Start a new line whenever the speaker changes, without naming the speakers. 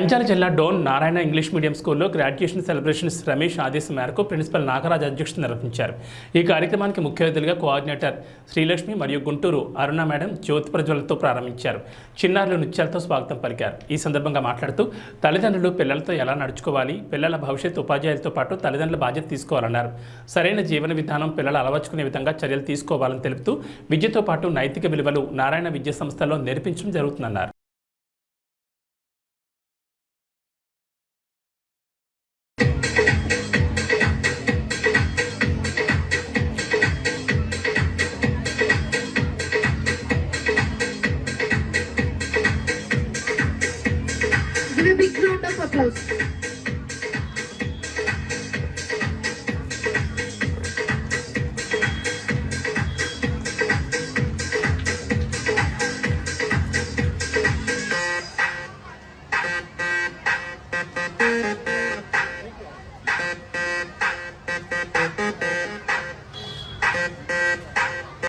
నంద్యాల జిల్లా Dhone Narayana English medium స్కూల్లో graduation celebrations Ramesh ఆదేశం మేరకు ప్రిన్సిపల్ నాగరాజ్ అధ్యక్షతన నిర్వహించారు. ఈ కార్యక్రమానికి ముఖ్య అతిథులుగా కోఆర్డినేటర్ శ్రీలక్ష్మి మరియు గుంటూరు అరుణ మేడం జ్యోతి ప్రజ్వలతో ప్రారంభించారు. చిన్నారులు నృత్యాలతో స్వాగతం పలికారు. ఈ సందర్భంగా మాట్లాడుతూ తల్లిదండ్రులు పిల్లలతో ఎలా నడుచుకోవాలి, పిల్లల భవిష్యత్తు ఉపాధ్యాయులతో పాటు తల్లిదండ్రుల బాధ్యత తీసుకోవాలన్నారు. సరైన జీవన విధానం పిల్లలు అలవర్చుకునే విధంగా చర్యలు తీసుకోవాలని తెలుపుతూ విద్యతో పాటు నైతిక విలువలు నారాయణ విద్యా సంస్థల్లో నేర్పించడం జరుగుతుందన్నారు.
Give a big round of applause.